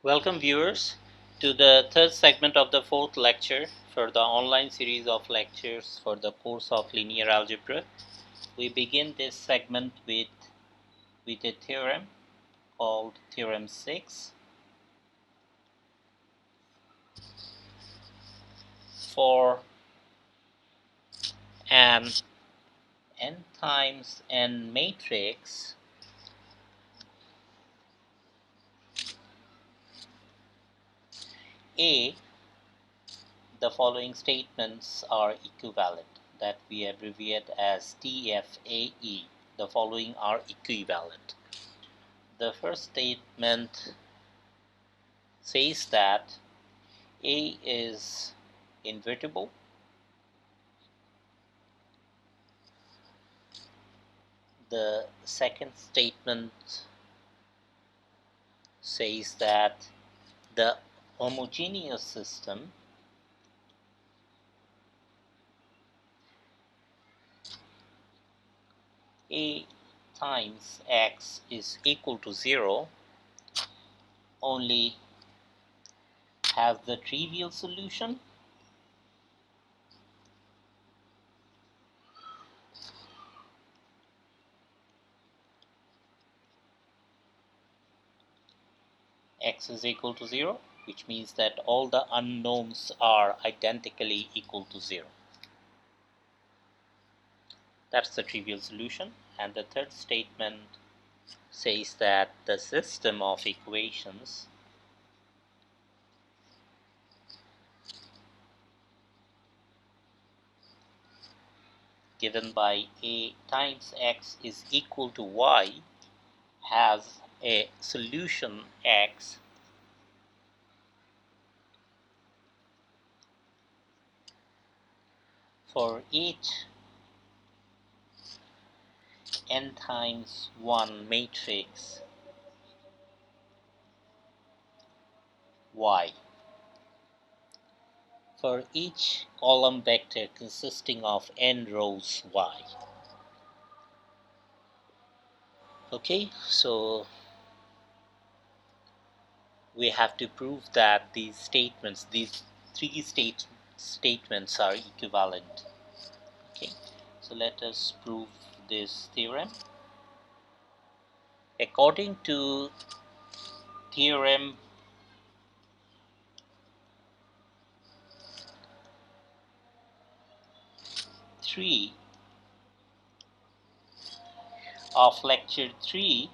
Welcome viewers to the third segment of the fourth lecture for the online series of lectures for the course of linear algebra. We begin this segment with a theorem called Theorem 6 for an n times n matrix A. The following statements are equivalent, that we abbreviate as TFAE. The following are equivalent. The first statement says that A is invertible. The second statement says that the homogeneous system A times x is equal to 0 only has the trivial solution x is equal to 0, which means that all the unknowns are identically equal to 0. That's the trivial solution. And the third statement says that the system of equations given by A times x is equal to y has a solution x for each n times 1 matrix y for each column vector consisting of n rows y. Okay, so we have to prove that these three statements are equivalent. Okay, so let us prove this theorem. According to Theorem three of lecture 3,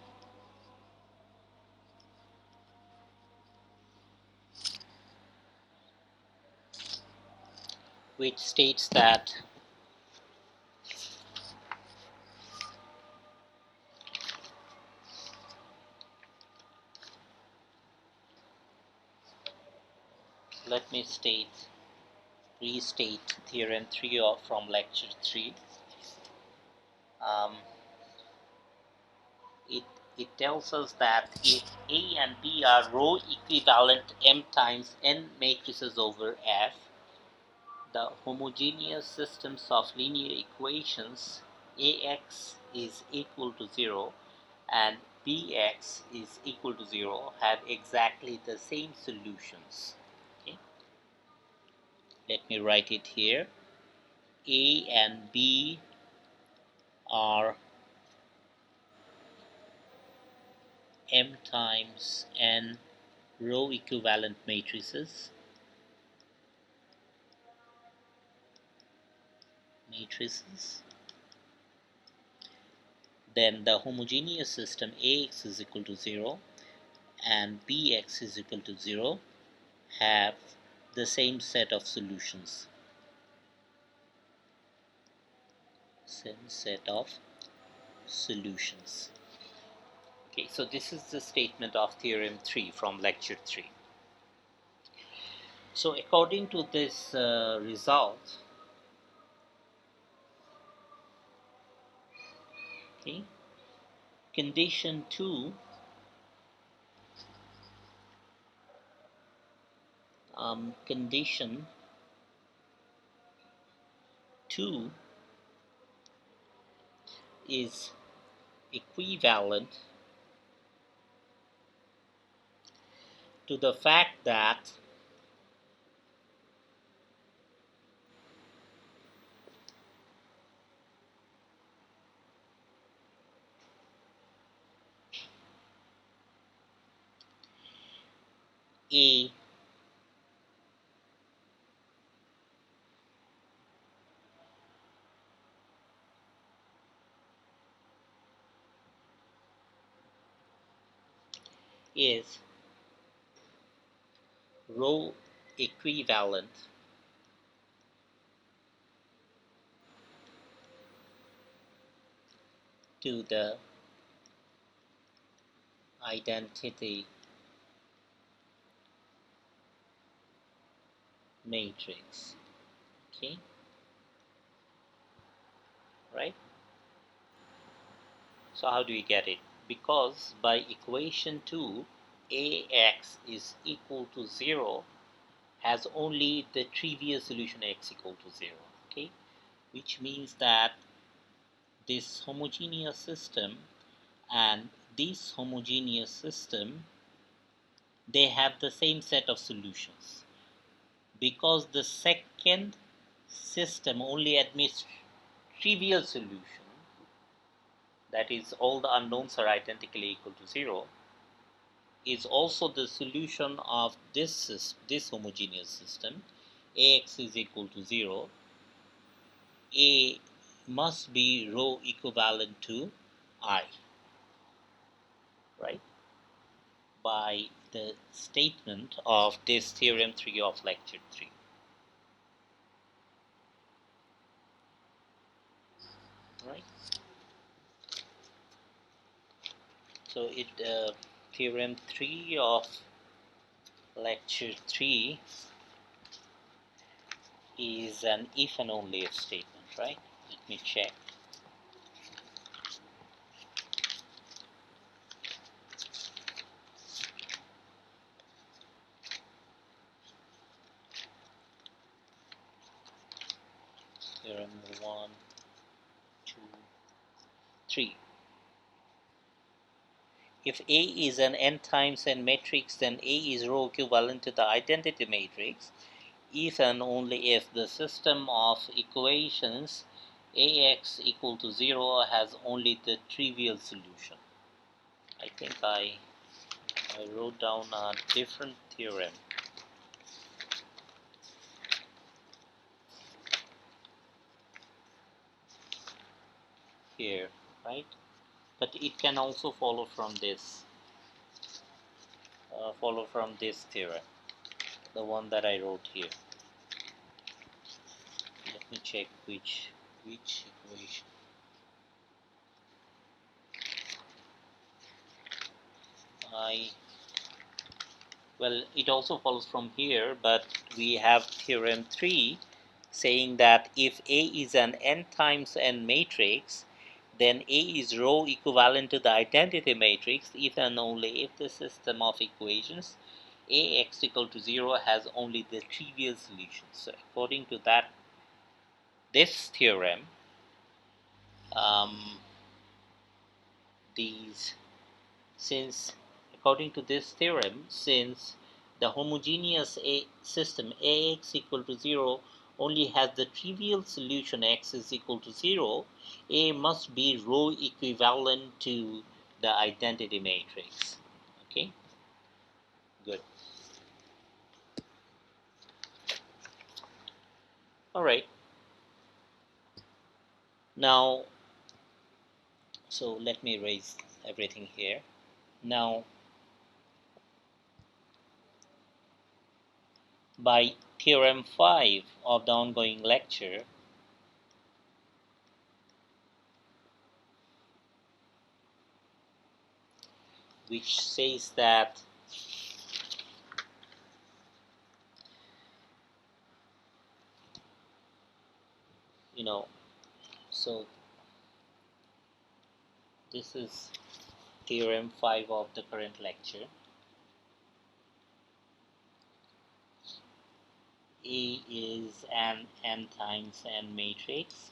which states that let me restate Theorem 3 from lecture 3. It tells us that if A and B are row equivalent M times N matrices over F, the homogeneous systems of linear equations AX is equal to 0 and BX is equal to 0 have exactly the same solutions. Okay. Let me write it here. A and B are M times N row equivalent matrices. Then the homogeneous system AX is equal to 0 and BX is equal to 0 have the same set of solutions. Okay, so this is the statement of Theorem 3 from lecture 3. So according to this result, okay, condition 2 is equivalent to the fact that A is row equivalent to the identity matrix. Okay, right? So how do we get it? Because by equation 2, Ax is equal to 0 has only the trivial solution x equal to 0. Okay, which means that this homogeneous system and this homogeneous system, they have the same set of solutions, because the second system only admits trivial solution, that is all the unknowns are identically equal to 0, is also the solution of this homogeneous system. Ax is equal to 0. A must be rho equivalent to I, right? By the statement of this theorem 3 of lecture 3. Right? So theorem 3 of lecture 3 is an if and only if statement, right? Let me check. Theorem 1, 2, 3. If A is an n times n matrix, then A is row equivalent to the identity matrix if and only if the system of equations Ax equal to 0 has only the trivial solution. I think I wrote down a different theorem here, right? But it can also follow from this theorem, the one that I wrote here. Let me check which equation. Well, it also follows from here, but we have theorem 3 saying that if A is an n times n matrix, then A is row equivalent to the identity matrix if and only if the system of equations Ax equal to 0 has only the trivial solution. So according to this theorem, um, these since according to this theorem, since the homogeneous system Ax equal to 0 only has the trivial solution x is equal to 0, A must be row equivalent to the identity matrix. Okay, good. All right. Now, so let me erase everything here. Now, by theorem 5 of the ongoing lecture, which says that so this is theorem 5 of the current lecture. A is an n times n matrix.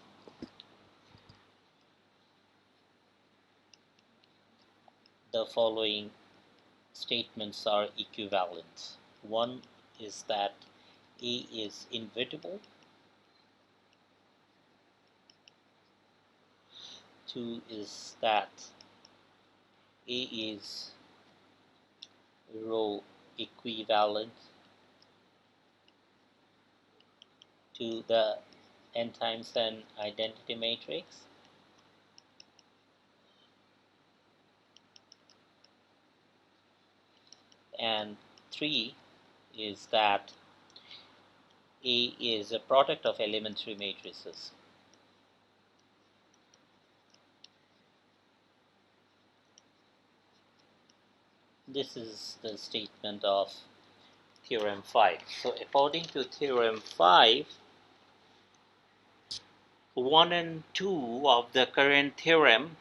The following statements are equivalent. One is that A is invertible. Two is that A is row equivalent to the n times n identity matrix. And three is that A is a product of elementary matrices. This is the statement of Theorem 5. So according to Theorem 5, 1 and 2 of the current theorem,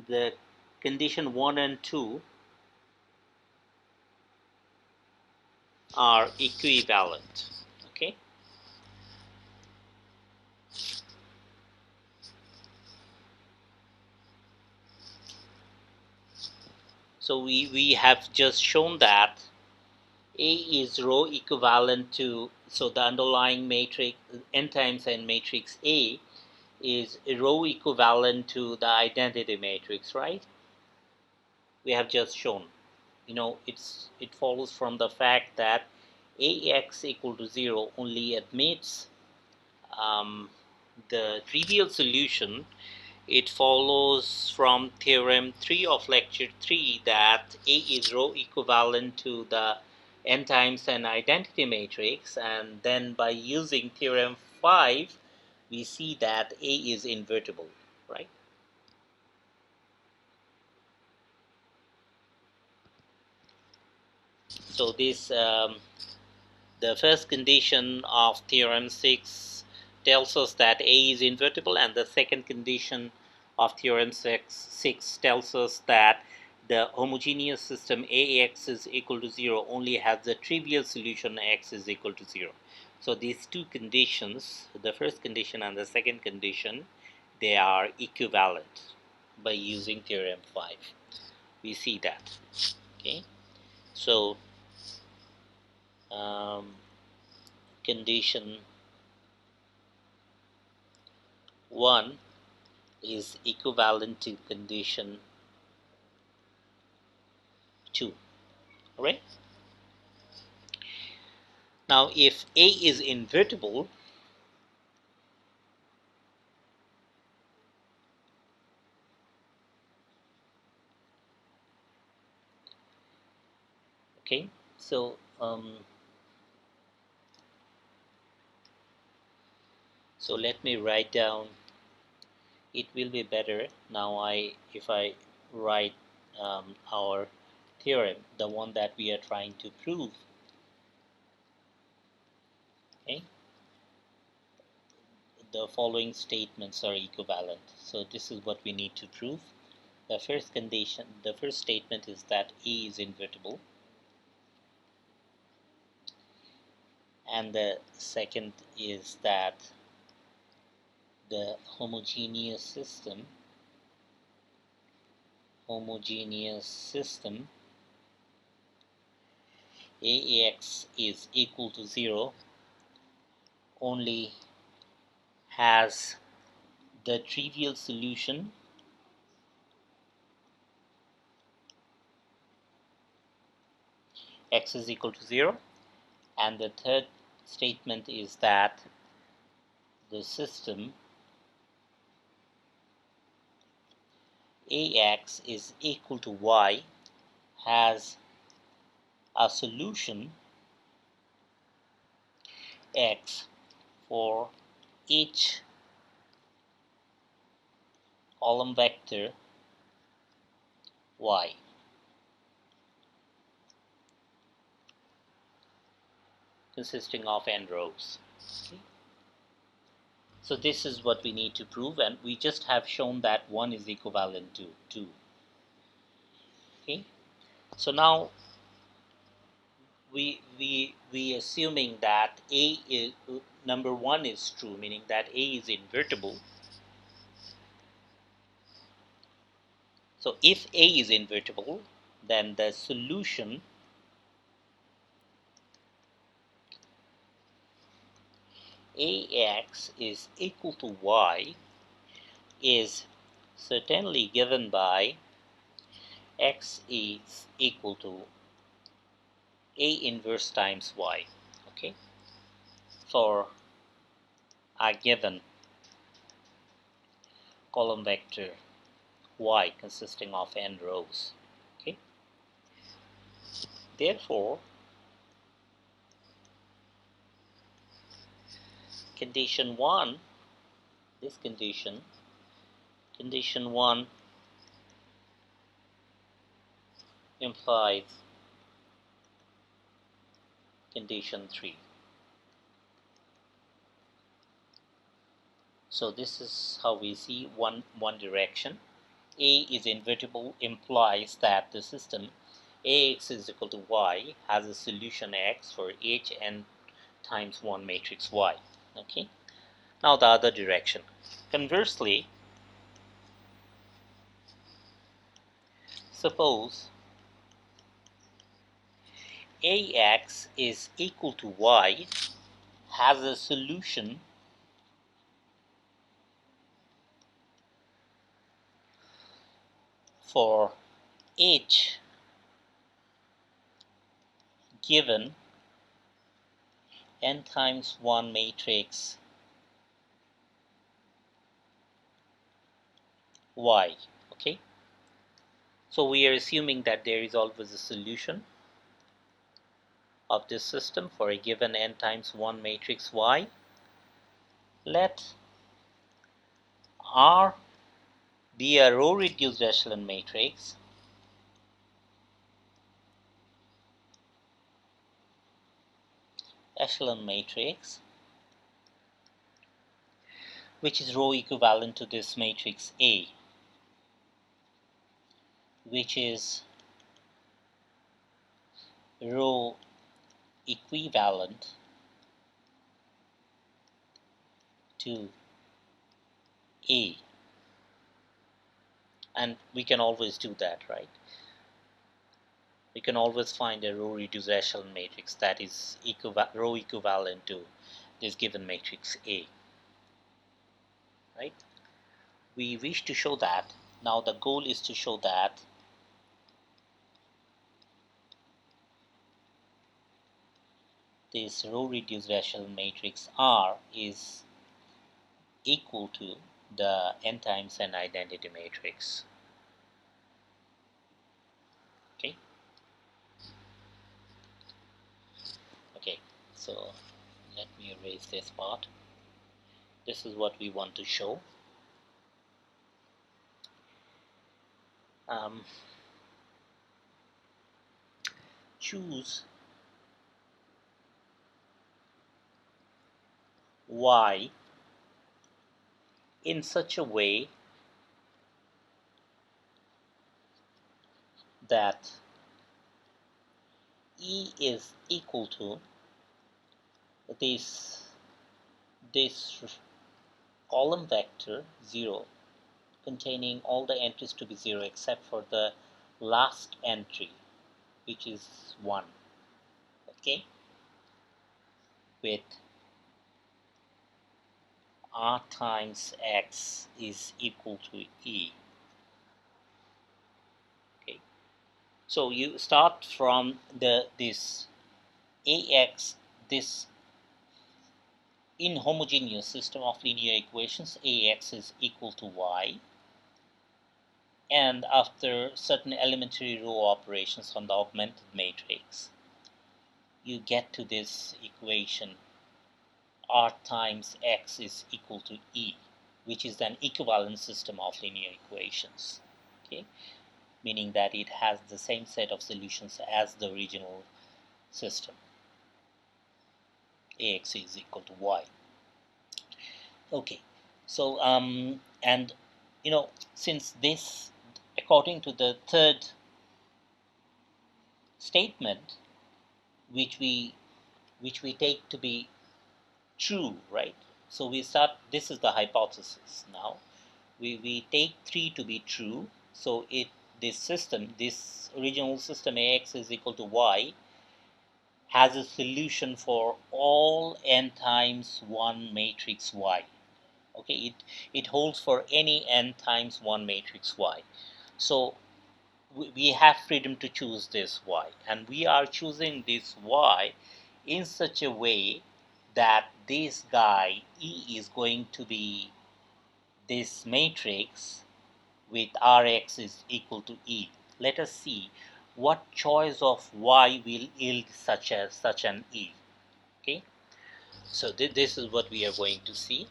the condition 1 and 2 are equivalent. Okay. So we have just shown that A is row equivalent to, so the underlying matrix n times n matrix A is a row equivalent to the identity matrix, right? We have just shown. It follows from the fact that Ax equal to 0 only admits the trivial solution. It follows from theorem 3 of lecture 3 that A is row equivalent to the n times n identity matrix, and then by using theorem 5 we see that A is invertible, right? So this the first condition of theorem 6 tells us that A is invertible, and the second condition of theorem 6 tells us that the homogeneous system Ax is equal to 0 only has the trivial solution x is equal to 0. So these two conditions, the first condition and the second condition, they are equivalent by using theorem 5. We see that. Okay. So condition 1 is equivalent to condition 2. Alright? Now if A is invertible, okay, so let me write down. It will be better now if I write our theorem, the one that we are trying to prove. Okay, the following statements are equivalent. So this is what we need to prove. The first condition, the first statement is that A is invertible, and the second is that the homogeneous system Ax is equal to 0 only has the trivial solution x is equal to 0, and the third statement is that the system Ax is equal to y has a solution x for each column vector y. Consisting of n rows. Okay. So this is what we need to prove, and we just have shown that 1 is equivalent to 2. Okay. So now we assuming that A is number 1 is true, meaning that A is invertible. So if A is invertible, then the solution AX is equal to Y is certainly given by X is equal to A inverse times Y. Okay, for a given column vector Y consisting of n rows. Okay, therefore condition 1, this condition 1 implies condition 3. So this is how we see one direction. A is invertible implies that the system Ax is equal to Y has a solution X for each n times 1 matrix Y. Okay. Now the other direction. Conversely, suppose Ax is equal to Y has a solution for each given n times 1 matrix Y. Okay, so we are assuming that there is always a solution of this system for a given n times 1 matrix Y. Let R be a row reduced echelon matrix which is row equivalent to this matrix A, which is row equivalent to A. And we can always do that, right? We can always find a row reduced echelon matrix that is row equivalent to this given matrix A, right? We wish to show that. Now the goal is to show that this row reduced echelon matrix R is equal to the n times n identity matrix. Okay. Okay, so let me erase this part. This is what we want to show. Choose Y in such a way that E is equal to this column vector 0 containing all the entries to be 0 except for the last entry, which is 1. Okay, with R times X is equal to E. Okay, so you start from this AX, this inhomogeneous system of linear equations. AX is equal to Y, and after certain elementary row operations on the augmented matrix, you get to this equation R times X is equal to E, which is an equivalent system of linear equations. Okay, meaning that it has the same set of solutions as the original system. Ax is equal to Y. Okay, so and since this, according to the third statement, which we take to be true, right? So we start, this is the hypothesis now. We take 3 to be true, so this system, this original system Ax is equal to y, has a solution for all n times 1 matrix y. Okay, it holds for any n times 1 matrix y. So we have freedom to choose this y, and we are choosing this y in such a way that this guy E is going to be this matrix with Rx is equal to E. Let us see what choice of y will yield such an E. Okay, so this is what we are going to see.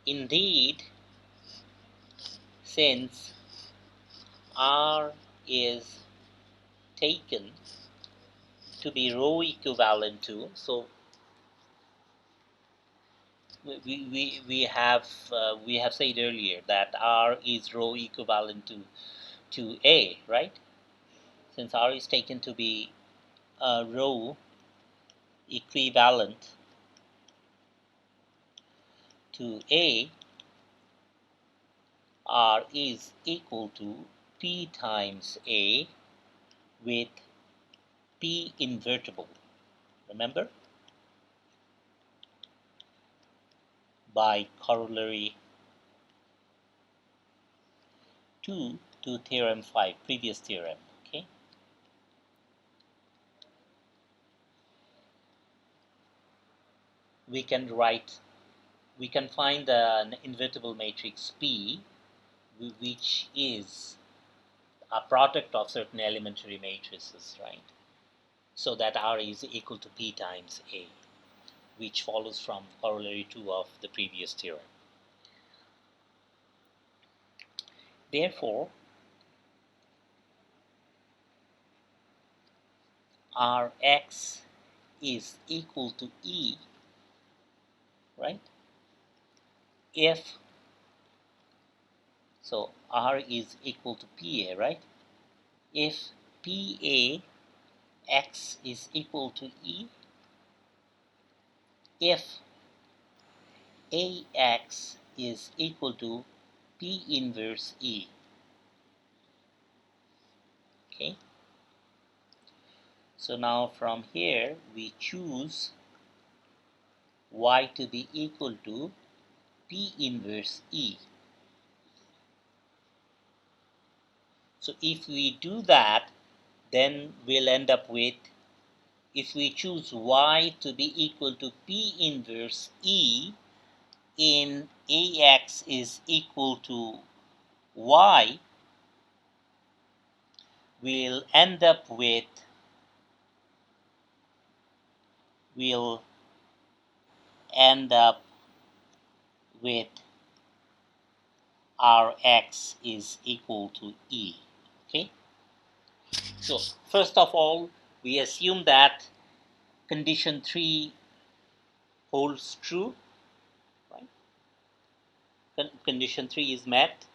Indeed, since R is taken to be rho equivalent to, so we have said earlier that R is rho equivalent to A, right? Since R is taken to be rho equivalent to A, R is equal to P times A with P invertible. Remember? By corollary 2 to theorem 5, previous theorem. Okay. We can find an invertible matrix P, which is a product of certain elementary matrices, right? So that R is equal to P times A, which follows from corollary 2 of the previous theorem. Therefore, Rx is equal to E, right? If so, R is equal to PA, right? If PA X is equal to E, if AX is equal to P inverse E. Okay. So now from here we choose Y to be equal to P inverse E. So if we do that, then we'll end up with, if we choose Y to be equal to P inverse E in AX is equal to Y, we'll end up with Rx is equal to E. Okay. So first of all, we assume that condition 3 holds true, right? Condition 3 is met.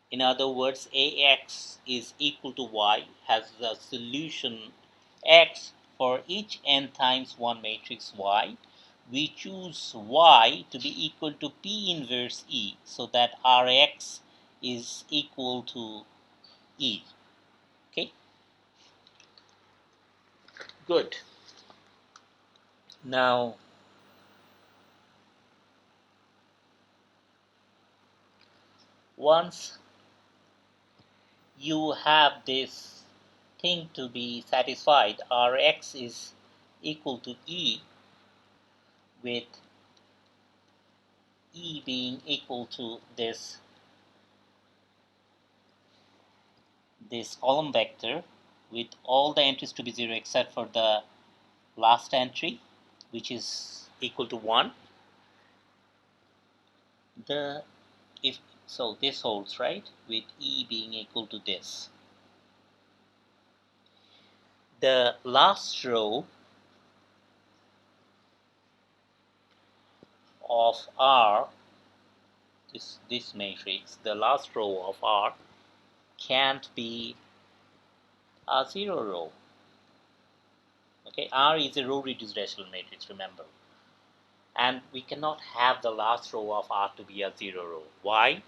In other words, Ax is equal to Y, has the solution X for each n times 1 matrix Y. We choose Y to be equal to P inverse E, so that Rx is equal to E. Okay? Good. Now, once you have this thing to be satisfied, Rx is equal to E, with E being equal to this column vector with all the entries to be 0 except for the last entry, which is equal to 1. If so, this holds, right, with E being equal to this. The last row of R, this matrix, the last row of R can't be a 0 row. Okay, R is a row reduced rational matrix, remember. And we cannot have the last row of R to be a 0 row. Why?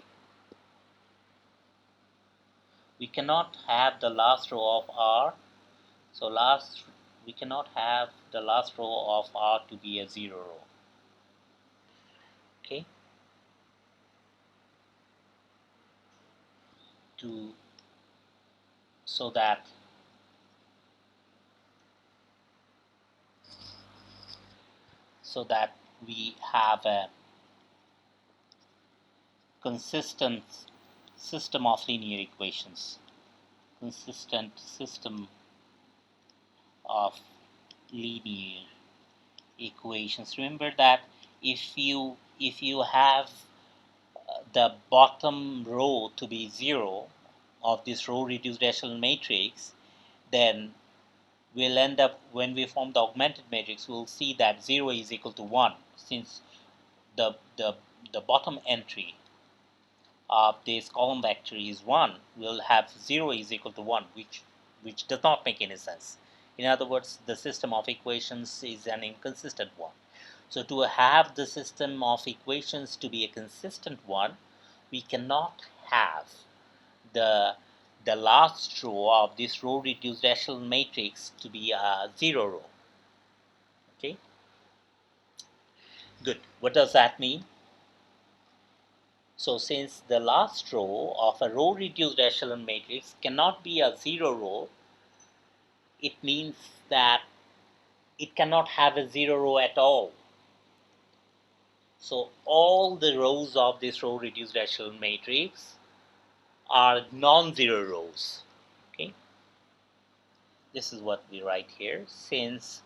we cannot have the last row of R. So we cannot have the last row of R to be a 0 row. Okay. So that we have a consistent system of linear equations. Consistent system of linear equations. Remember that if you have the bottom row to be 0 of this row reduced echelon matrix, then we'll end up, when we form the augmented matrix, we'll see that 0 is equal to 1, since the bottom entry of this column vector is 1, we'll have 0 is equal to 1, which does not make any sense. In other words, the system of equations is an inconsistent one. So to have the system of equations to be a consistent one, we cannot have the last row of this row reduced echelon matrix to be a 0 row. Okay, good. What does that mean? So since the last row of a row reduced echelon matrix cannot be a 0 row, it means that it cannot have a 0 row at all. So all the rows of this row reduced echelon matrix are non-zero rows. Okay, this is what we write here. Since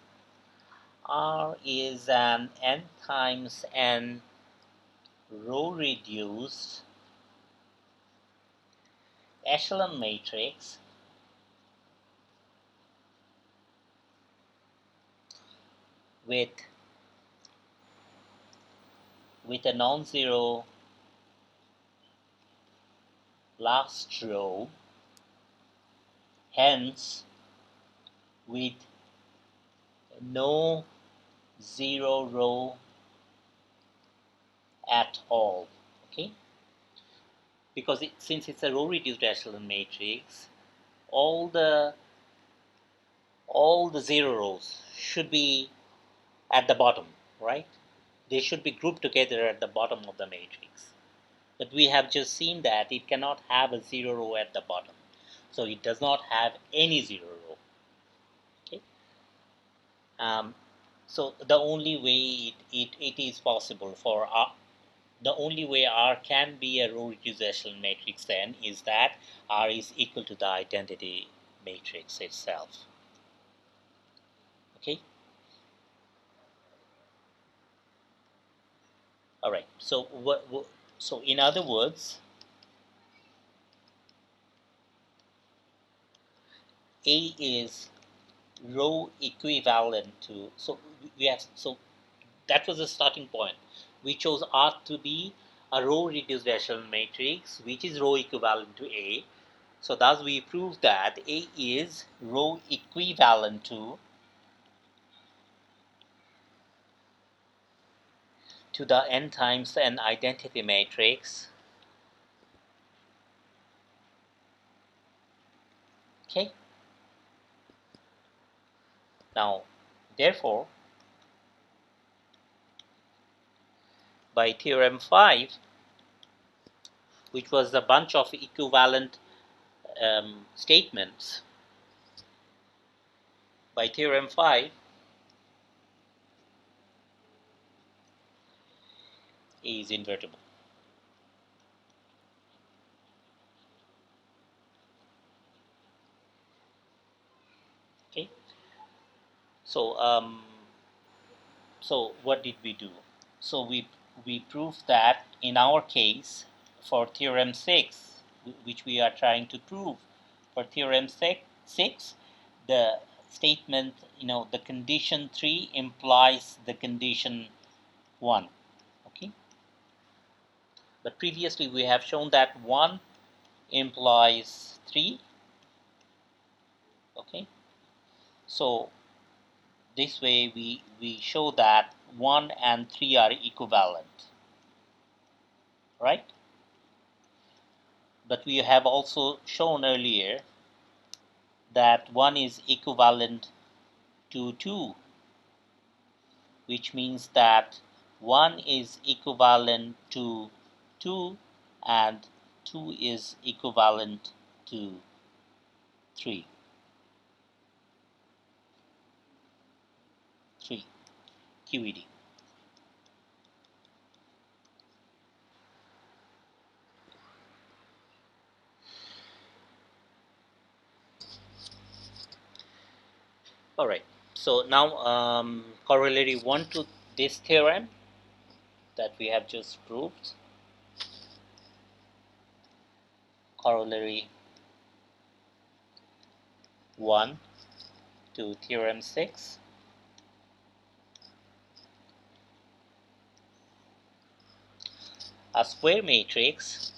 R is an n times n row reduced echelon matrix, with a non-zero last row, hence with no 0 row at all. Okay, because since it's a row reduced echelon matrix, all the 0 rows should be at the bottom, right? They should be grouped together at the bottom of the matrix. But we have just seen that it cannot have a 0 row at the bottom. So it does not have any 0 row. Okay. So the only way it is possible for R, the only way R can be a row reduced echelon matrix then is that R is equal to the identity matrix itself. Okay. All right. So so in other words, A is row equivalent to, so we have, so that was the starting point. We chose R to be a row reduced echelon matrix which is row equivalent to A. So thus we prove that A is row equivalent to the n times n identity matrix. Okay. Now, therefore, by Theorem 5, which was a bunch of equivalent statements, by Theorem 5, A is invertible. Okay. So, so what did we do? So we proved that in our case, for Theorem 6, which we are trying to prove, for Theorem 6, the statement, the condition 3 implies the condition 1. Okay. But previously we have shown that 1 implies 3. Okay. So this way we show that 1 and 3 are equivalent, right? But we have also shown earlier that 1 is equivalent to 2, which means that 1 is equivalent to 2 and 2 is equivalent to 3. 3 QED. Alright, so now corollary 1 to this theorem that we have just proved. Corollary 1 to theorem 6. A square matrix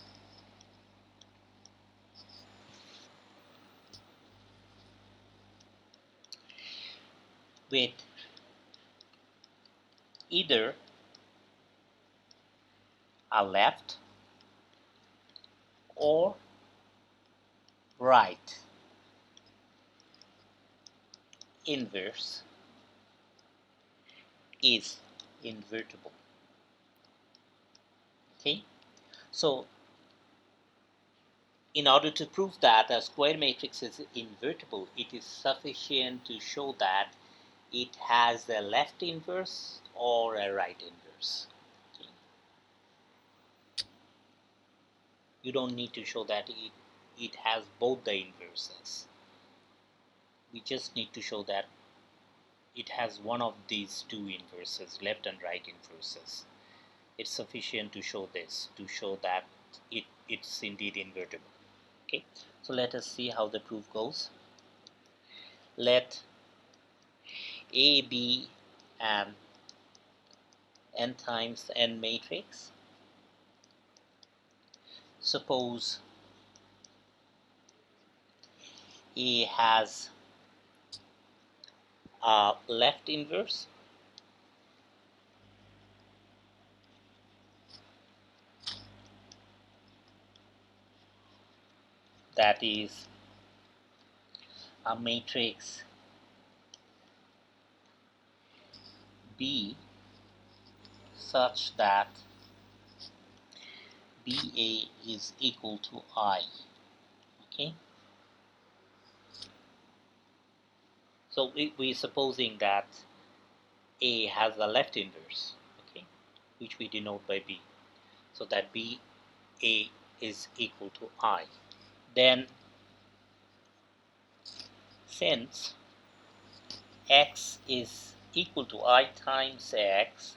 with either a left or right inverse is invertible. Okay, so in order to prove that a square matrix is invertible, it is sufficient to show that it has a left inverse or a right inverse. Okay. You don't need to show that it has both the inverses. We just need to show that it has one of these two inverses, left and right inverses. It's sufficient to show this, to show that it's indeed invertible. Okay, so let us see how the proof goes. Let A be an n times n matrix. Suppose A has a left inverse, that is a matrix B such that BA is equal to I. Okay, so we're supposing that A has a left inverse, okay, which we denote by B, so that BA is equal to I. Then since x is equal to I times x,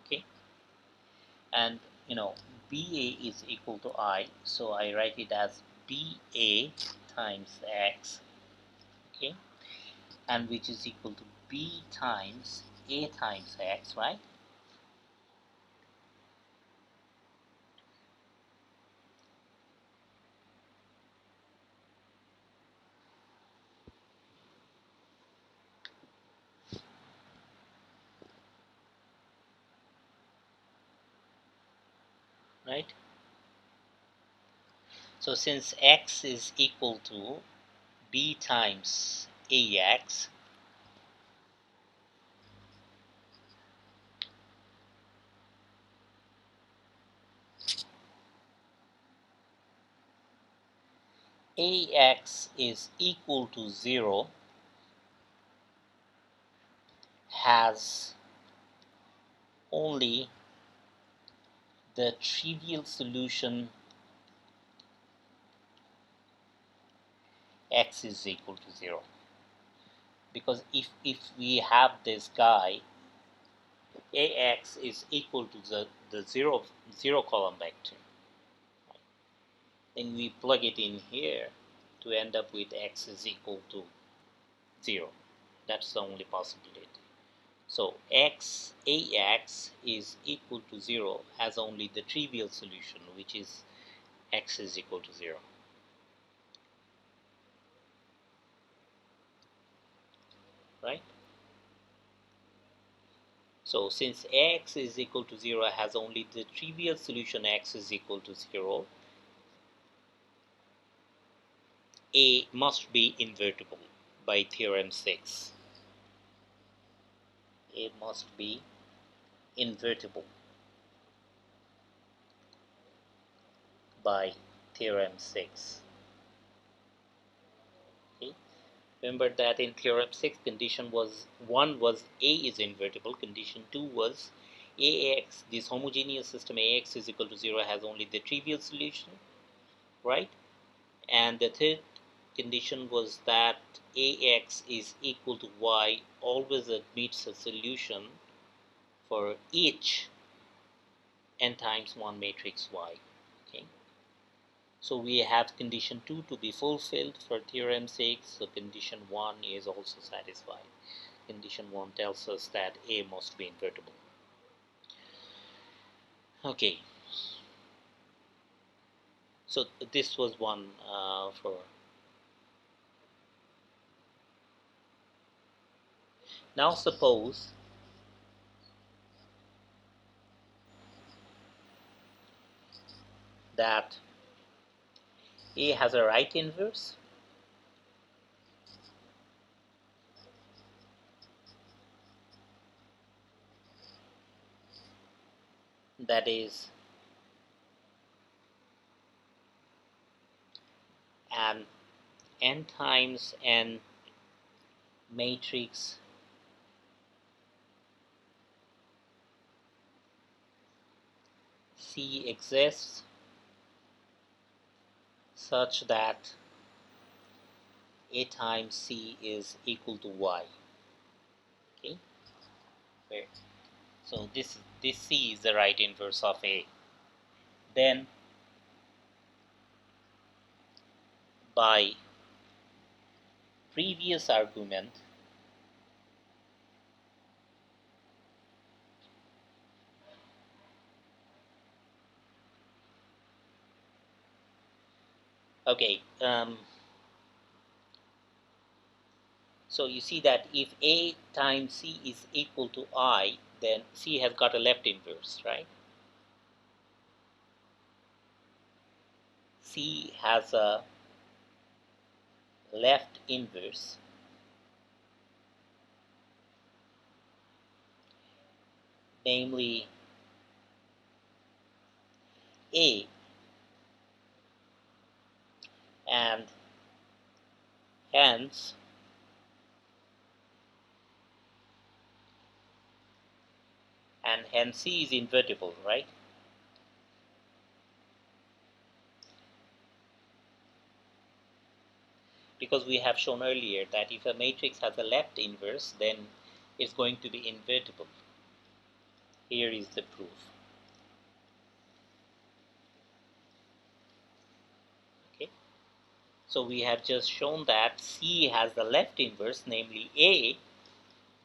okay, and BA is equal to I, so I write it as BA times x, okay, and which is equal to B times A times x, right? Right? So since x is equal to B times AX, AX is equal to 0 has only the trivial solution x is equal to 0. Because if we have this guy, AX is equal to the zero column vector, then we plug it in here to end up with x is equal to 0. That's the only possibility. So AX is equal to 0 has only the trivial solution, which is x is equal to 0. Right? So since x is equal to 0 has only the trivial solution x is equal to 0, A must be invertible by Theorem 6. A must be invertible by Theorem 6. Okay. Remember that in Theorem 6, condition was 1 was A is invertible, condition 2 was AX, this homogeneous system AX is equal to 0 has only the trivial solution, right? And the third condition was that AX is equal to Y always admits a solution for each n times 1 matrix Y. Okay. So we have condition 2 to be fulfilled for Theorem 6, so condition 1 is also satisfied. Condition 1 tells us that A must be invertible. Okay, so this was one for. Now suppose that A has a right inverse, that is an n times n matrix C exists such that A times C is equal to Y. Okay, where so this C is the right inverse of A. Then by previous argument, okay, so you see that if A times C is equal to I, then C has got a left inverse, right? C has a left inverse, namely A, and hence C is invertible, right? Because we have shown earlier that if a matrix has a left inverse, then it's going to be invertible. Here is the proof. Okay, so we have just shown that C has the left inverse, namely A,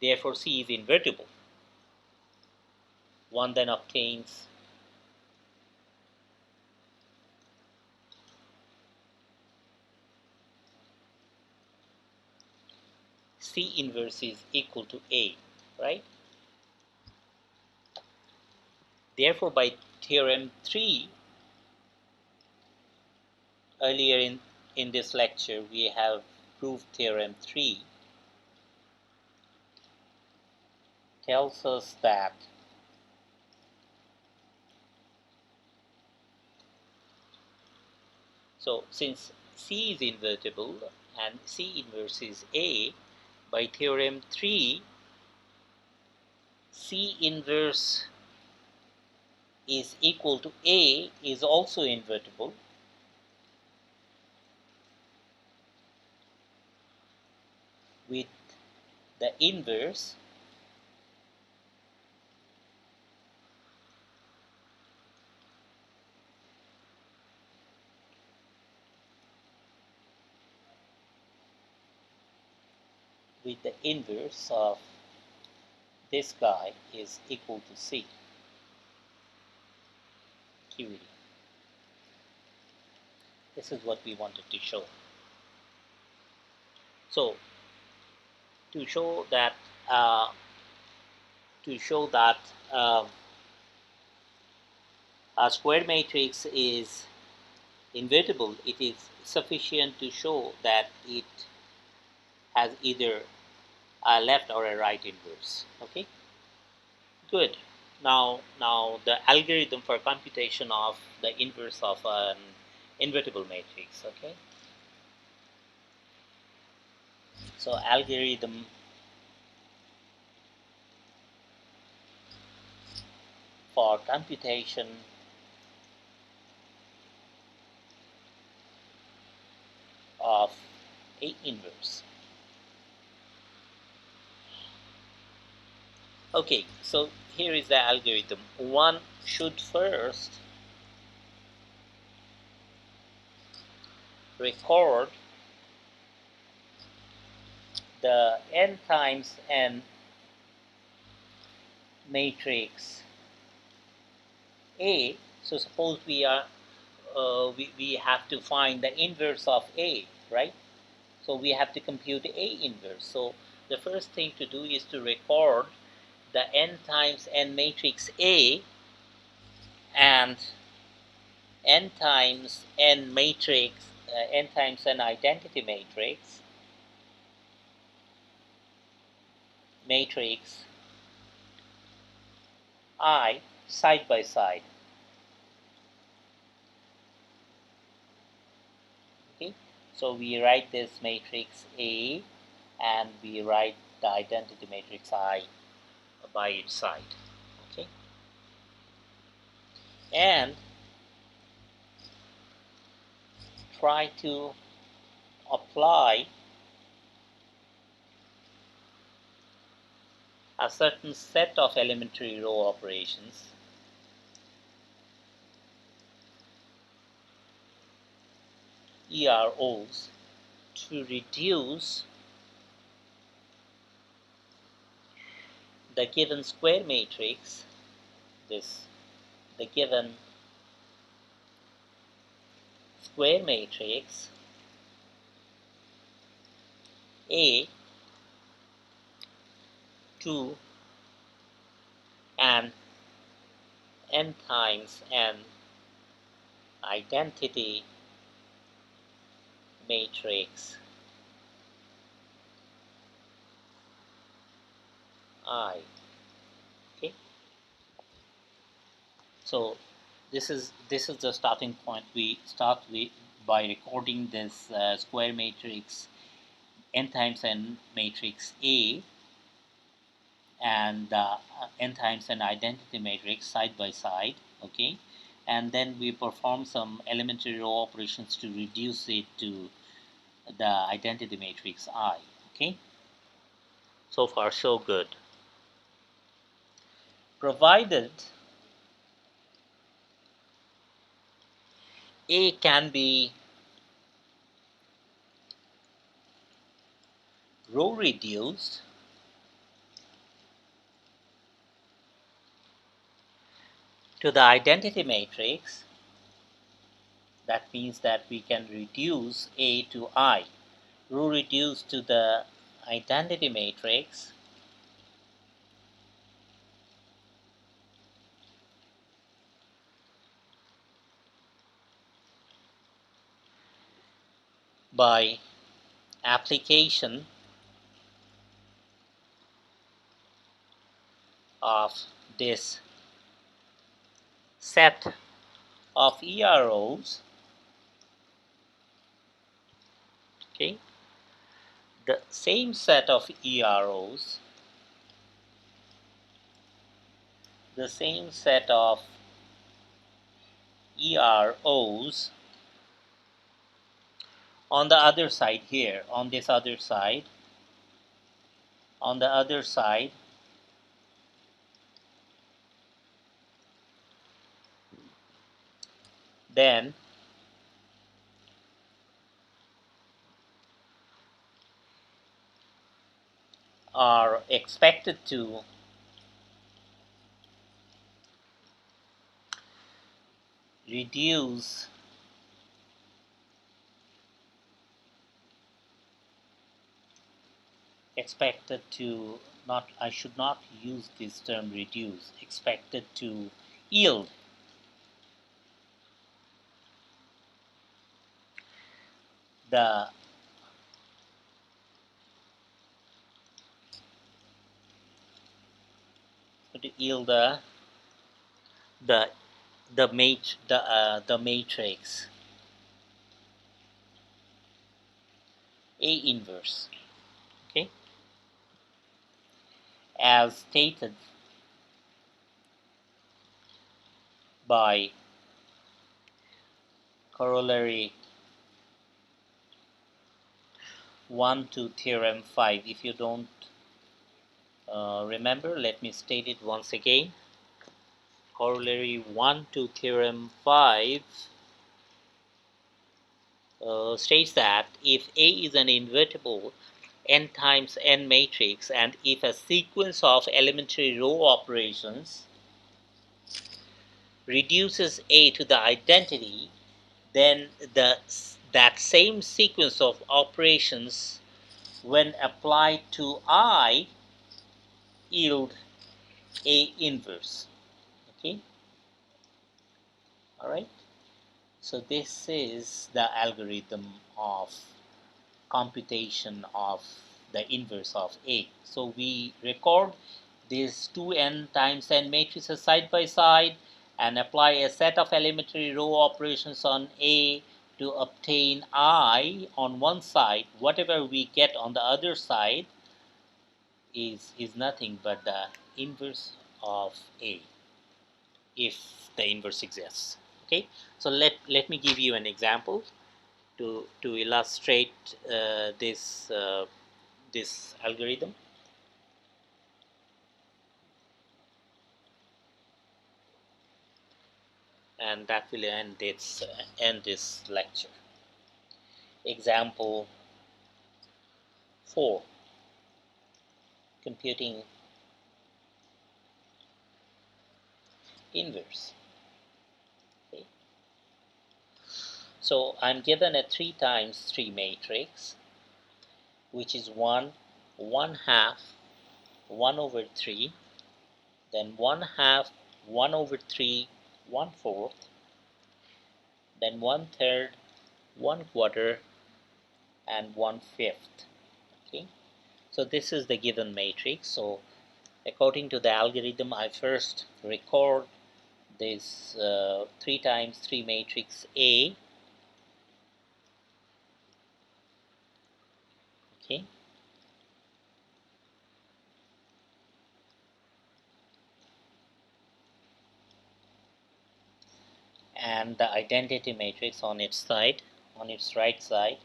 therefore C is invertible. One then obtains C inverse is equal to A, right? Therefore, by Theorem 3, earlier in this lecture, we have proved Theorem 3 tells us that so since C is invertible and C inverse is A, by Theorem 3, C inverse is equal to A is also invertible, with the inverse of this guy is equal to C. QED. This is what we wanted to show. So to show that uh, a square matrix is invertible, it is sufficient to show that it has either a left or a right inverse. Okay, good. Now the algorithm for computation of the inverse of an invertible matrix. Okay, so algorithm for computation of A inverse. Okay, so here is the algorithm. One should first record the n times n matrix A. So suppose we have to find the inverse of A, right? So we have to compute A inverse. So the first thing to do is to record the n times n matrix A and n times n matrix, n times n identity matrix I side by side. Okay, so we write this matrix A and we write the identity matrix I by its side. Okay, and try to apply a certain set of elementary row operations EROs to reduce the given square matrix, the given square matrix A to an n times n identity matrix I. Okay, so this is the starting point. We start by recording this square matrix n times n matrix A and n times an identity matrix side by side. Okay, and then we perform some elementary row operations to reduce it to the identity matrix I. Okay, so far so good. Provided A can be row reduced to the identity matrix, that means that we can reduce A to I. Row reduced to the identity matrix by application of this set of EROs. Okay, the same set of EROs, the same set of EROs on the other side here, on this other side, on the other side, then are expected to reduce expected to not, I should not use this term reduce, expected to yield the to yield the the matrix A inverse, okay, as stated by corollary 1 to theorem 5. If you don't remember, let me state it once again. Corollary 1 to theorem 5 states that if A is an invertible n times n matrix, and if a sequence of elementary row operations reduces A to the identity, then that same sequence of operations, when applied to I, yield A inverse. Okay, all right. So this is the algorithm of computation of the inverse of A. So we record these two n times n matrices side by side and apply a set of elementary row operations on A to obtain I on one side. Whatever we get on the other side is nothing but the inverse of A, if the inverse exists. Okay, so let me give you an example to illustrate this algorithm, and that will end this lecture. Example 4: computing inverse. Okay. So I'm given a 3 times 3 matrix, which is 1, 1/2, 1 over 3, then 1/2, 1 over 3, 1/4, then 1/3, 1/4, and 1/5. Okay, so this is the given matrix. So according to the algorithm, I first record this 3 times 3 matrix A. Okay, and the identity matrix on its side, on its right side,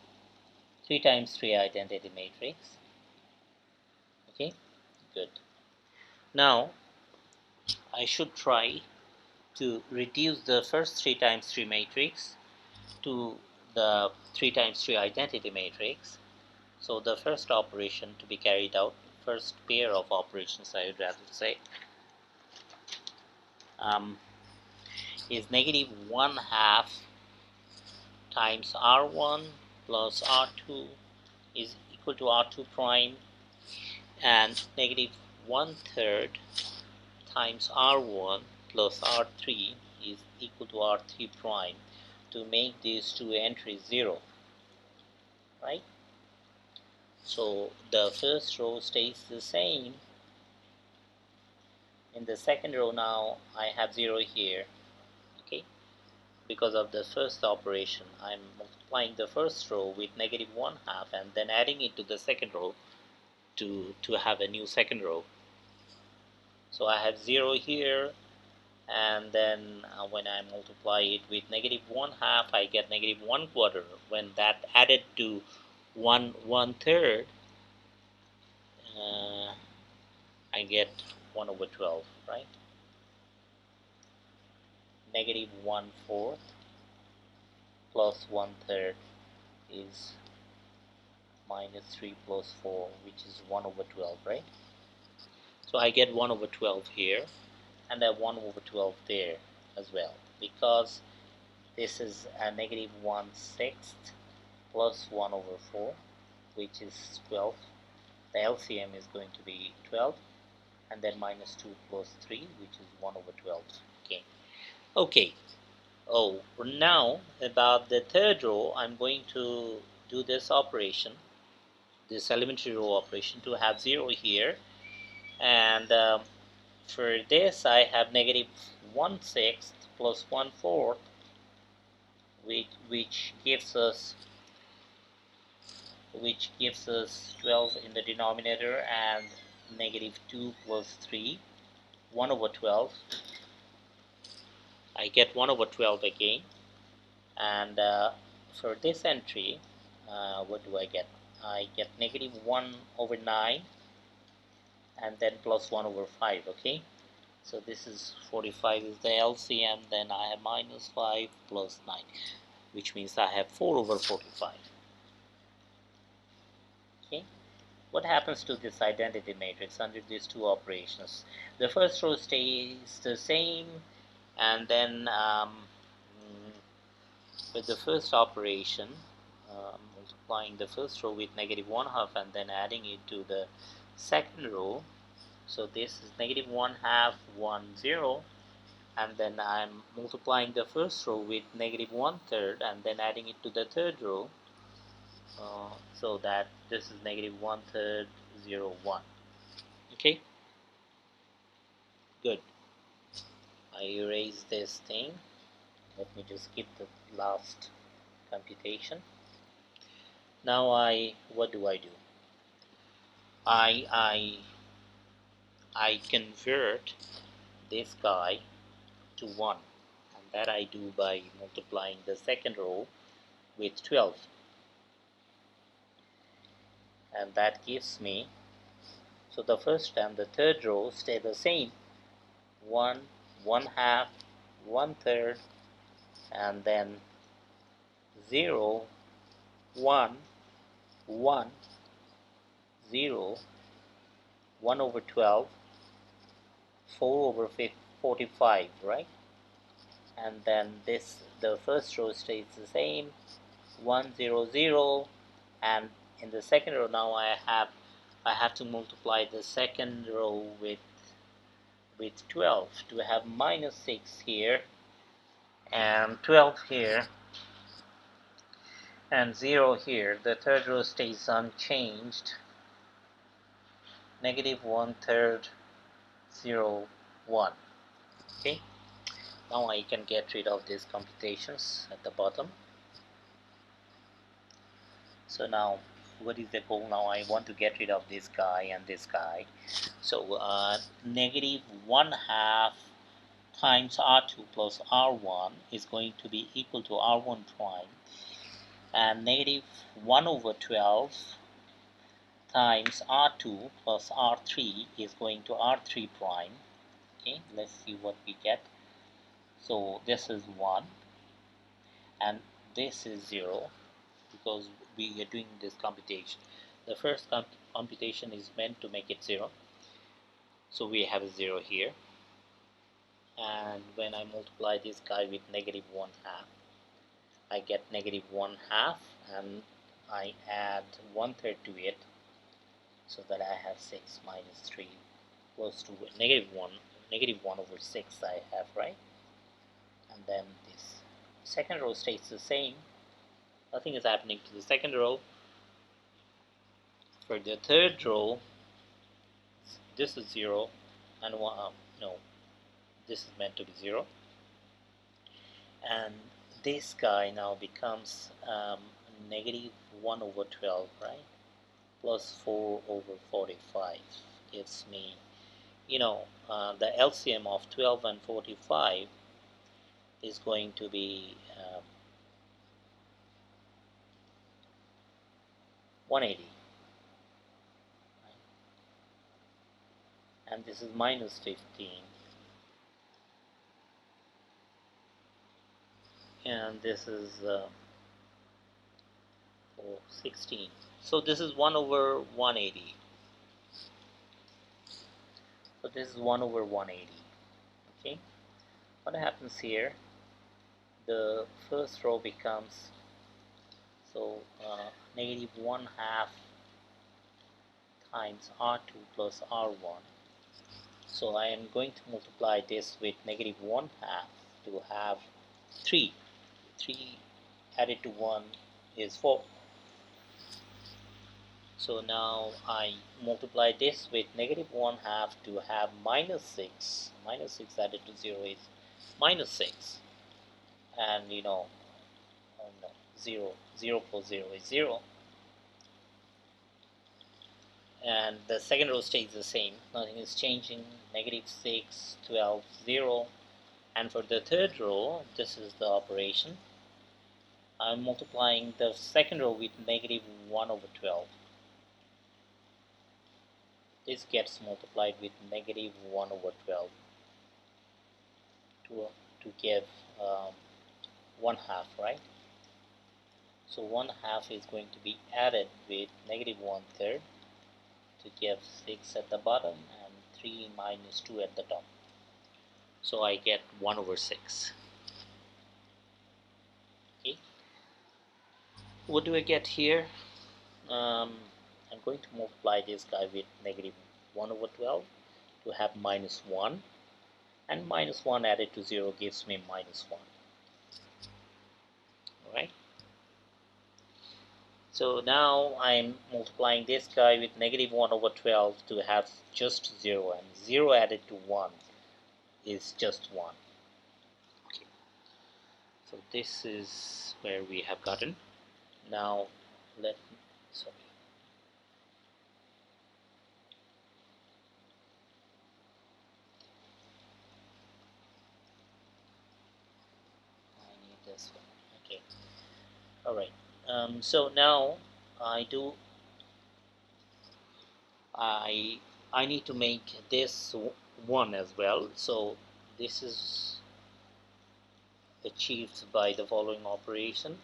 3 times 3 identity matrix. Okay, good. Now I should try to reduce the first 3 times 3 matrix to the 3 times 3 identity matrix. So the first operation to be carried out, first pair of operations I would rather say, is negative 1/2 times R1 plus R2 is equal to R2 prime, and negative 1/3 times R1 plus R3 is equal to R3 prime, to make these two entries 0, right? So the first row stays the same. In the second row now I have 0 here. Okay, because of the first operation I'm multiplying the first row with negative 1/2 and then adding it to the second row to have a new second row. So I have 0 here, and then when I multiply it with negative 1/2 I get negative 1/4. When that added to 1/3, I get 1 over 12, right? Negative 1/4 plus 1/3 is minus 3 plus 4, which is 1 over 12, right? So I get 1 over 12 here, and I have 1 over 12 there as well, because this is a negative 1/6 plus 1 over 4, which is 12. The LCM is going to be 12, and then minus 2 plus 3, which is 1 over 12. Okay. Okay. Oh, now about the third row, I'm going to do this operation, this elementary row operation, to have 0 here, and for this I have negative 1/6 plus 1/4, which gives us 12 in the denominator, and negative 2 plus 3, 1 over 12. I get 1 over 12 again, and for this entry, what do I get? I get negative 1 over 9, and then plus 1 over 5. Okay, so this is 45 is the LCM, then I have minus 5 plus 9, which means I have 4 over 45. Okay, what happens to this identity matrix under these two operations? The first row stays the same, and then with the first operation, multiplying the first row with negative 1/2 and then adding it to the second row. So this is negative 1/2, 1, 0, and then I'm multiplying the first row with negative 1/3 and then adding it to the third row, so that this is negative 1/3, 0, 1. Okay, good. I erase this thing. Let me just skip the last computation. Now what do? I convert this guy to 1, and that I do by multiplying the second row with 12, and that gives me, so the first and the third row stay the same, 1, 1/2, 1/3, and then 0, 1, 1, 0, 1 over 12, 4 over 45, right? And then the first row stays the same, 1, 0, 0, and in the second row now I have to multiply the second row with 12 to have minus 6 here, and 12 here, and 0 here. The third row stays unchanged, negative 1/3, 0, 1. Okay, now I can get rid of these computations at the bottom. So now what is the goal? Now I want to get rid of this guy and this guy. So negative 1/2 times R2 plus R1 is going to be equal to R1 prime, and negative 1 over 12 times R2 plus R3 is going to R3 prime. Okay, let's see what we get. So this is 1 and this is 0, because we are doing this computation. The first computation is meant to make it 0, so we have a 0 here, and when I multiply this guy with negative 1/2, I get negative 1/2, and I add 1/3 to it, so that I have 6 minus 3 close to negative 1 over 6 I have, right? And then this second row stays the same, nothing is happening to the second row. For the third row, this is 0, and no, this is meant to be 0, and this guy now becomes negative 1 over 12, right, plus 4 over 45 gives me, the LCM of 12 and 45 is going to be 180, and this is minus 15, and this is 16. So this is 1 over 180. So this is 1 over 180. Okay, what happens here? The first row becomes, so negative 1/2 times R2 plus R1. So I am going to multiply this with negative 1/2 to have 3. 3 added to 1 is 4. So now I multiply this with negative 1/2 to have minus 6. Minus 6 added to 0 is minus 6. And no, 0. 0 plus 0 is 0. And the second row stays the same. Nothing is changing. Negative 6, 12, 0. And for the third row, this is the operation. I'm multiplying the second row with negative 1 over 12. This gets multiplied with negative 1 over 12 to give 1/2, right? So 1/2 is going to be added with negative 1/3 to give 6 at the bottom and 3 minus 2 at the top. So I get 1 over 6. Okay. What do I get here? I'm going to multiply this guy with negative 1 over 12 to have minus 1. And minus 1 added to 0 gives me minus 1. Alright. So now I'm multiplying this guy with negative 1 over 12 to have just 0. And 0 added to 1 is just 1. Okay. So this is where we have gotten. Now I need this one. Okay. All right. So now I need to make this 1 as well. So this is achieved by the following operation.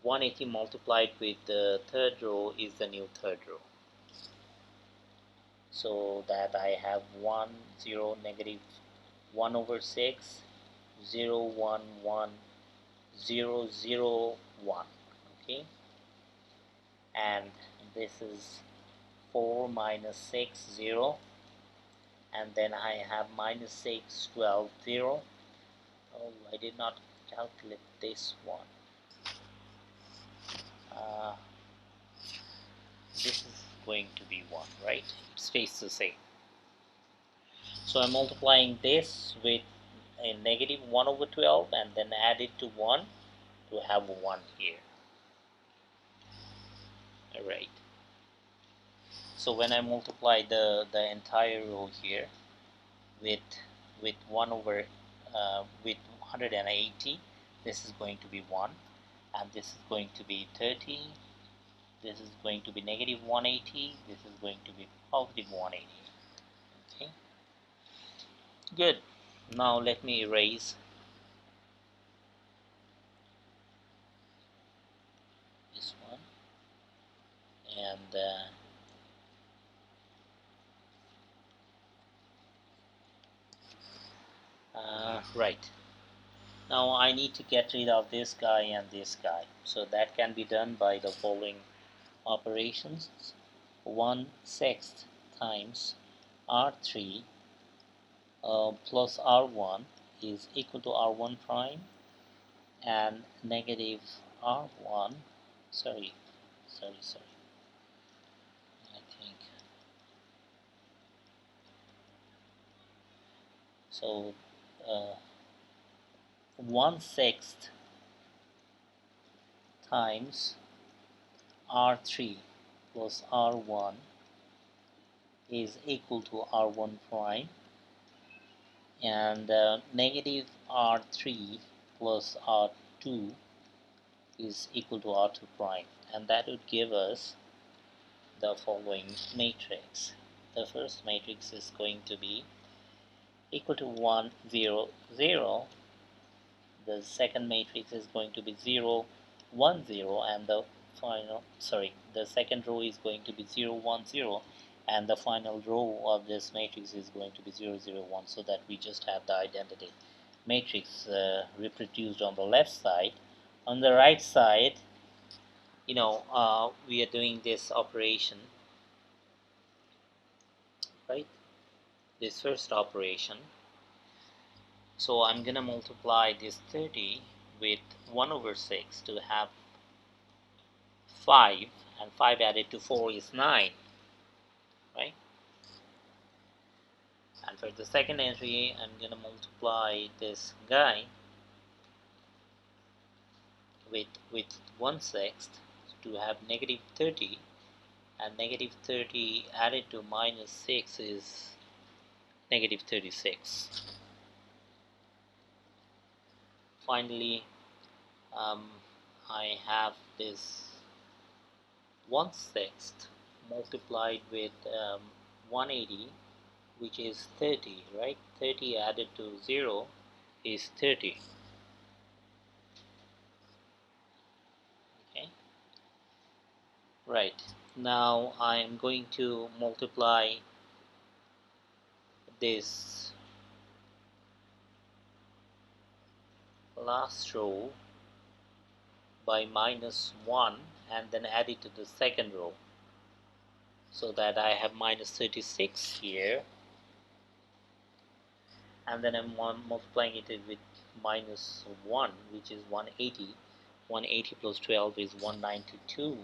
180 multiplied with the third row is the new third row. So that I have 1, 0, negative 1 over 6, 0, 1, 1, 0, 0, 1. Okay. And this is 4 minus 6, 0. And then I have minus 6, 12, 0. Oh, I did not calculate this one. This is going to be 1, right? It stays the same. So I'm multiplying this with a negative 1 over 12 and then add it to 1 to have 1 here. Alright. So when I multiply the entire row here with 1 over with 180, this is going to be 1, and this is going to be 30. This is going to be negative 180. This is going to be positive 180. Okay. Good. Now let me erase this one and right. Now I need to get rid of this guy and this guy. So that can be done by the following operations. 1/6 times R3 plus R1 is equal to R1 prime, and negative R1, sorry, I think, so 1/6 times R3 plus R1 is equal to R1 prime, and negative R3 plus R2 is equal to R2 prime, and that would give us the following matrix. The first matrix is going to be equal to 1, 0, 0. The second matrix is going to be 0, 1, 0, and the second row is going to be 0, 1, 0, and the final row of this matrix is going to be 0, 0, 1, so that we just have the identity matrix reproduced on the left side. On the right side, we are doing this operation, right? This first operation. So I'm gonna multiply this 30 with 1 over 6 to have 5, and 5 added to 4 is 9, right? And for the second entry, I'm going to multiply this guy with 1/6 to have negative 30, and negative 30 added to minus 6 is negative 36. Finally, I have this 1/6 multiplied with 180, which is 30, right? 30 added to 0 is 30. Okay, right. Now I am going to multiply this last row by minus 1 and then add it to the second row, so that I have minus 36 here, and then I'm multiplying it with minus 1, which is 180. 180 plus 12 is 192,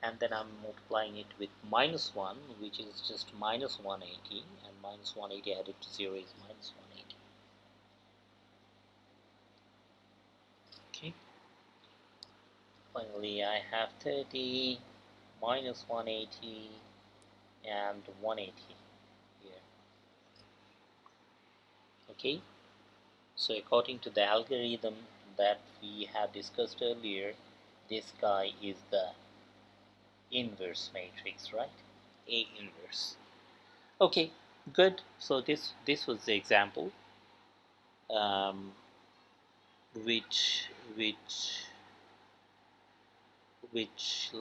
and then I'm multiplying it with minus 1, which is just minus 180, and minus 180 added to 0 is minus 180. Okay. Finally, I have 30 minus 180 and 180 here. Okay. So according to the algorithm that we have discussed earlier, this guy is the inverse matrix, right? A inverse. Okay, good. So this was the example, um, which which which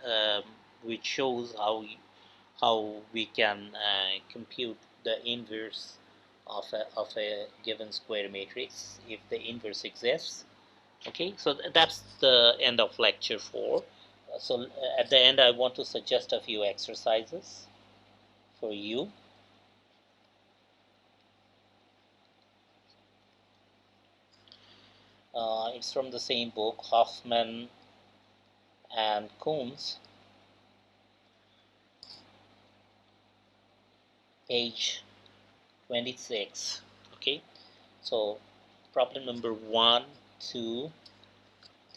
um, which shows how we can compute the inverse of a given square matrix if the inverse exists. Okay, so that's the end of lecture 4. So at the end I want to suggest a few exercises for you. It's from the same book, Hoffman and Combs, page 26. Okay, so problem number 1, 2,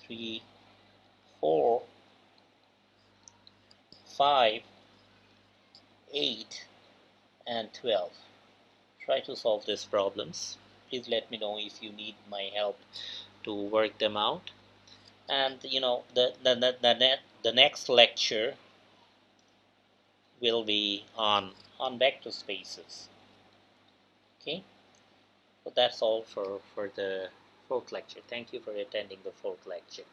3, 4, 5, 8, and 12. Try to solve these problems. Please let me know if you need my help to work them out. And the next lecture will be on vector spaces. Okay, so that's all for the fourth lecture. Thank you for attending the fourth lecture.